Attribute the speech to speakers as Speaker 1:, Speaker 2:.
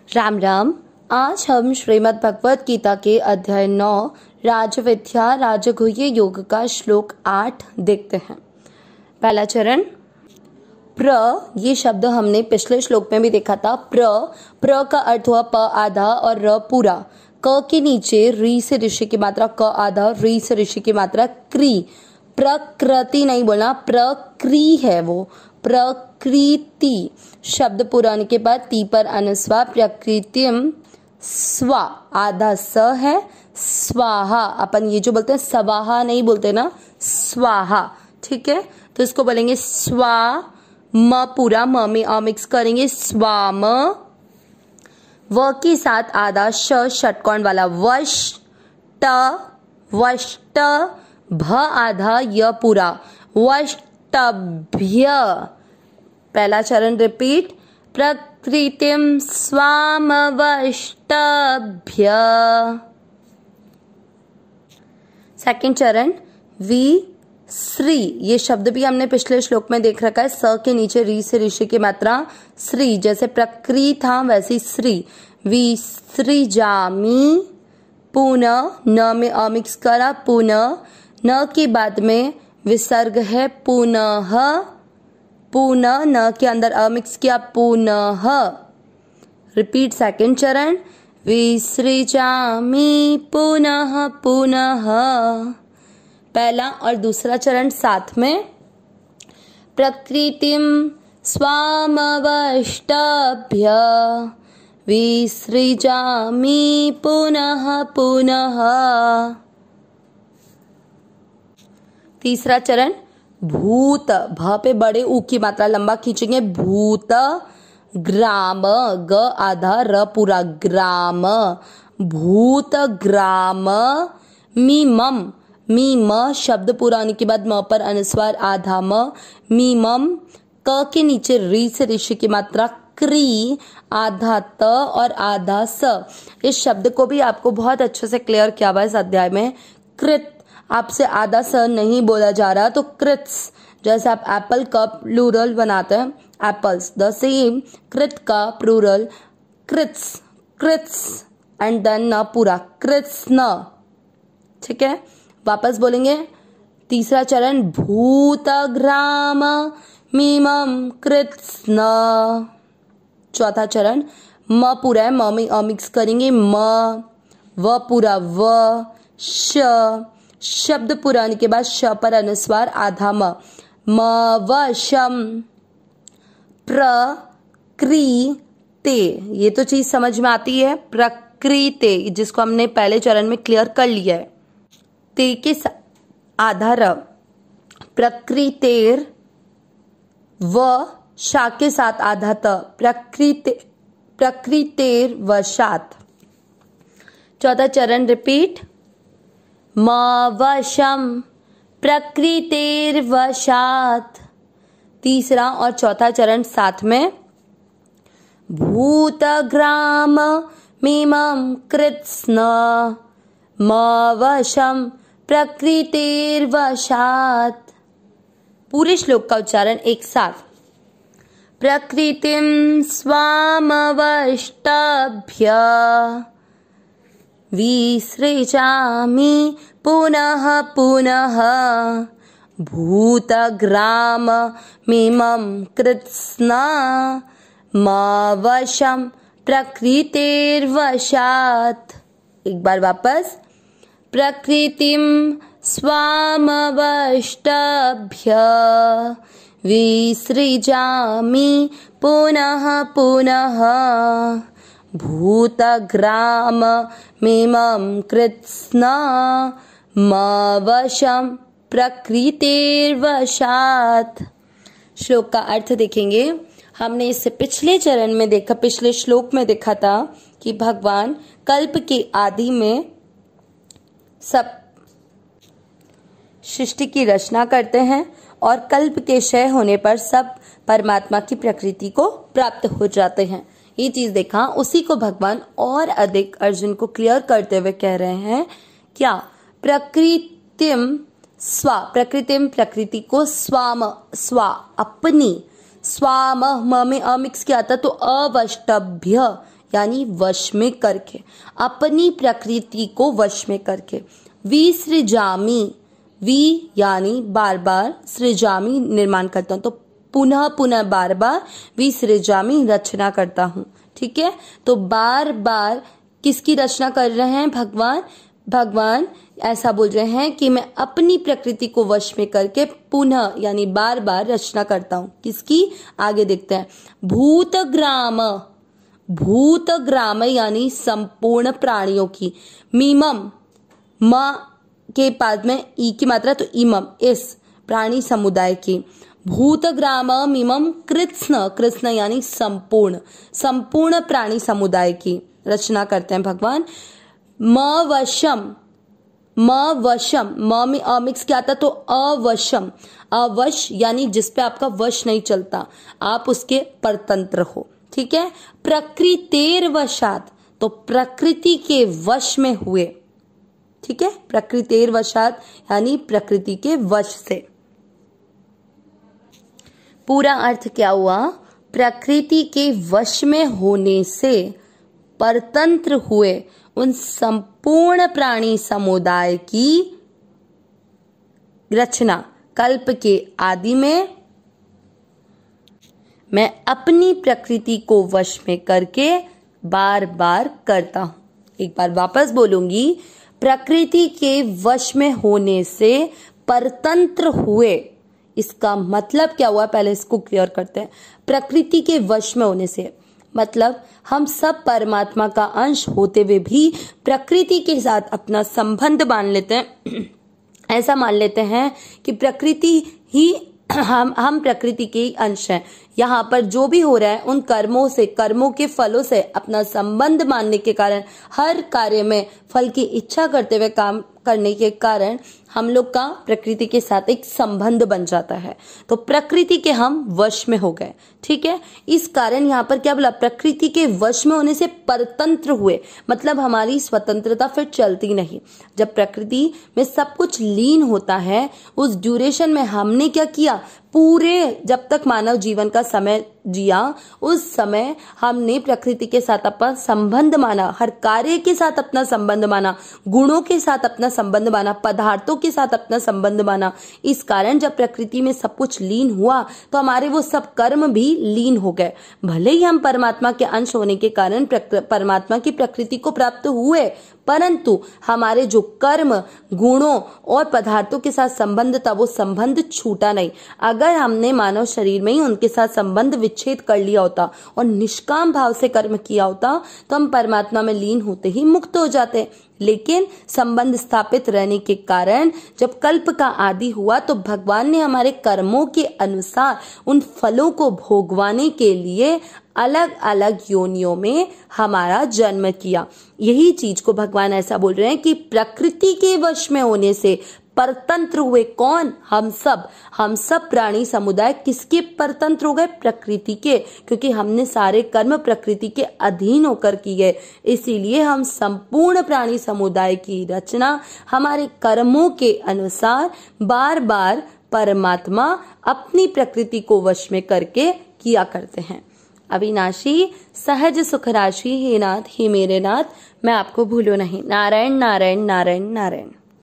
Speaker 1: राम राम। आज हम श्रीमद् भगवत गीता के अध्याय 9 राजविद्या राजगुह्य योग का श्लोक 8 देखते हैं। पहला चरण प्र, ये शब्द हमने पिछले श्लोक में भी देखा था। प्र का अर्थ हुआ प आधा और र पूरा। क के नीचे री से ऋषि की मात्रा क आधा, री से ऋषि की मात्रा क्री। प्रकृति नहीं बोलना, प्रक्री है वो, प्रकृति। शब्द पूरा होने के बाद ती पर अनुस्वार, प्रकृतिम स्वा, आधा स है, स्वाहा। अपन ये जो बोलते हैं स्वाहा नहीं बोलते ना, स्वाहा, ठीक है। तो इसको बोलेंगे स्वा, म पूरा, म में अ मिक्स करेंगे, स्वाम। व के साथ आधा श, षटकोण वाला, वश ट, वष्ट। भ आधा य पूरा, वष्टभ्य। पहला चरण रिपीट, प्रकृतिम स्वाम वष्टभ्य। सेकंड चरण वी श्री, ये शब्द भी हमने पिछले श्लोक में देख रखा है। स के नीचे री से ऋषि की मात्रा श्री, जैसे प्रकृति था वैसी श्री। वी सृजामि, पुनः न में अ मिक्स करा, पुनः। न के बाद में विसर्ग है पुनः, पुनः। न के अंदर अ मिक्स किया, पुनः। रिपीट सेकंड चरण, विसृजामि पुनः पुनः। पहला और दूसरा चरण साथ में, प्रकृतिम स्वामवष्टभ्य विसृजामि पुनः पुनः। तीसरा चरण भूत, भ पे बड़े ऊ की मात्रा लंबा खींचेंगे, भूत ग्राम, ग आधा र पूरा, ग्राम। भूत ग्राम मीमम, मीम शब्द पूरा होने के बाद म पर अनुस्वार आधा म, मीमम। क के नीचे री से ऋषि की मात्रा क्री, आधा त और आधा स। इस शब्द को भी आपको बहुत अच्छे से क्लियर किया हुआ है इस अध्याय में। कृत, आपसे आधा स नहीं बोला जा रहा, तो कृत्स, जैसे आप एप्पल का प्लूरल बनाते हैं, एप्पल्स, द सेम। कृत का प्लूरल कृत्स, कृत्स एंड देन न पूरा, कृत्स्न, ठीक है। वापस बोलेंगे। तीसरा चरण भूतग्राम मीमम कृत्स्न। चौथा चरण म पूरा है, म में अ मिक्स करेंगे, म। व पूरा, व। श, शब्द पूरा होने के बाद श पर अनुस्वार आधा म, म वशम। प्रकृते, ये तो चीज समझ में आती है, प्रकृते, जिसको हमने पहले चरण में क्लियर कर लिया है। ते के आधा र, प्रकृतेर। व शा के साथ आधा त, प्रकृतेर वशात। चौथा चरण रिपीट, म वशम प्रकृतेर वशात। तीसरा और चौथा चरण साथ में, भूतग्राम मीमम कृत्स्न म वशम प्रकृतेर वशात। पूरे श्लोक का उच्चारण एक साथ, प्रकृतिम स्वामवष्टभ्य विसृजामि पुनः पुनः भूतग्राम मीमं कृत्स्न म वशम प्रकृतेर्वशात्। एक बार वापस, प्रकृतिम स्वामवष्टभ्य विसृजामि पुनः पुनः भूतग्राम मीमं कृत्स्न म वशम प्रकृतेर्वशात्। श्लोक का अर्थ देखेंगे। हमने इससे पिछले चरण में देखा, पिछले श्लोक में देखा था कि भगवान कल्प के आदि में सब सृष्टि की रचना करते हैं और कल्प के क्षय होने पर सब परमात्मा की प्रकृति को प्राप्त हो जाते हैं। ये चीज देखा। उसी को भगवान और अधिक अर्जुन को क्लियर करते हुए कह रहे हैं, क्या प्रकृतिम स्वा, प्रकृतिम प्रकृति को, स्वाम स्वा अपनी, स्वाम म में अ मिक्स किया था तो अवष्टभ्य, यानी वश में करके, अपनी प्रकृति को वश में करके। विसृजामि, वी यानी बार बार, सृजामि निर्माण करता हूं, तो पुनः पुनः बार बार, विसृजामि रचना करता हूं। ठीक है, तो बार बार किसकी रचना कर रहे हैं भगवान? भगवान ऐसा बोल रहे हैं कि मैं अपनी प्रकृति को वश में करके पुनः यानी बार बार रचना करता हूं। किसकी? आगे देखते हैं। भूतग्राम, भूतग्राम यानी संपूर्ण प्राणियों की। मीमम, म के बाद में ई की मात्रा, तो इमम, इस प्राणी समुदाय की। भूतग्राम मीमम कृत्स्न, कृत्स्न यानी संपूर्ण, संपूर्ण प्राणी समुदाय की रचना करते हैं भगवान। म वशम, म वशम, म में अमिक्स क्या आता, तो अवशम, अवश यानी जिसपे आपका वश नहीं चलता, आप उसके परतंत्र हो। ठीक है, प्रकृतेर वशात, तो प्रकृति के वश में हुए। ठीक है, प्रकृतेर वशात यानी प्रकृति के वश से। पूरा अर्थ क्या हुआ? प्रकृति के वश में होने से परतंत्र हुए उन संपूर्ण प्राणी समुदाय की रचना कल्प के आदि में मैं अपनी प्रकृति को वश में करके बार बार करता हूं। एक बार वापस बोलूंगी, प्रकृति के वश में होने से परतंत्र हुए, इसका मतलब क्या हुआ? पहले इसको क्लियर करते हैं। प्रकृति के वश में होने से मतलब हम सब परमात्मा का अंश होते हुए भी प्रकृति के साथ अपना संबंध मान लेते हैं। ऐसा मान लेते हैं कि प्रकृति ही हम प्रकृति के ही अंश हैं। यहाँ पर जो भी हो रहा है उन कर्मों से, कर्मों के फलों से अपना संबंध मानने के कारण, हर कार्य में फल की इच्छा करते हुए काम करने के कारण हम लोग का प्रकृति के साथ एक संबंध बन जाता है। तो प्रकृति के हम वश में हो गए। ठीक है, इस कारण यहाँ पर क्या बोला? प्रकृति के वश में होने से परतंत्र हुए, मतलब हमारी स्वतंत्रता फिर चलती नहीं। जब प्रकृति में सब कुछ लीन होता है, उस ड्यूरेशन में हमने क्या किया? पूरे जब तक मानव जीवन का समय जिया, उस समय हमने प्रकृति के साथ अपना संबंध माना, हर कार्य के साथ अपना संबंध माना, गुणों के साथ अपना संबंध माना, पदार्थों के साथ अपना संबंध माना। इस कारण जब प्रकृति में सब कुछ लीन हुआ तो हमारे वो सब कर्म भी लीन हो गए। भले ही हम परमात्मा के अंश होने के कारण परमात्मा की प्रकृति को प्राप्त हुए, परंतु हमारे जो कर्म, गुणों और पदार्थों के साथ संबंध था, वो संबंध छूटा नहीं। अगर हमने मानव शरीर में ही उनके साथ संबंध विच्छेद कर लिया होता और निष्काम भाव से कर्म किया होता तो हम परमात्मा में लीन होते ही मुक्त हो जाते। लेकिन संबंध स्थापित रहने के कारण जब कल्प का आदि हुआ तो भगवान ने हमारे कर्मों के अनुसार उन फलों को भोगवाने के लिए अलग अलग योनियों में हमारा जन्म किया। यही चीज को भगवान ऐसा बोल रहे हैं कि प्रकृति के वश में होने से परतंत्र हुए। कौन? हम सब प्राणी समुदाय किसके परतंत्र हो गए? प्रकृति के, क्योंकि हमने सारे कर्म प्रकृति के अधीन होकर किए। इसीलिए हम संपूर्ण प्राणी समुदाय की रचना हमारे कर्मों के अनुसार बार बार परमात्मा अपनी प्रकृति को वश में करके किया करते हैं। अविनाशी सहज सुख राशि हे नाथ, हे मेरे नाथ, मैं आपको भूलूं नहीं। नारायण नारायण नारायण नारायण।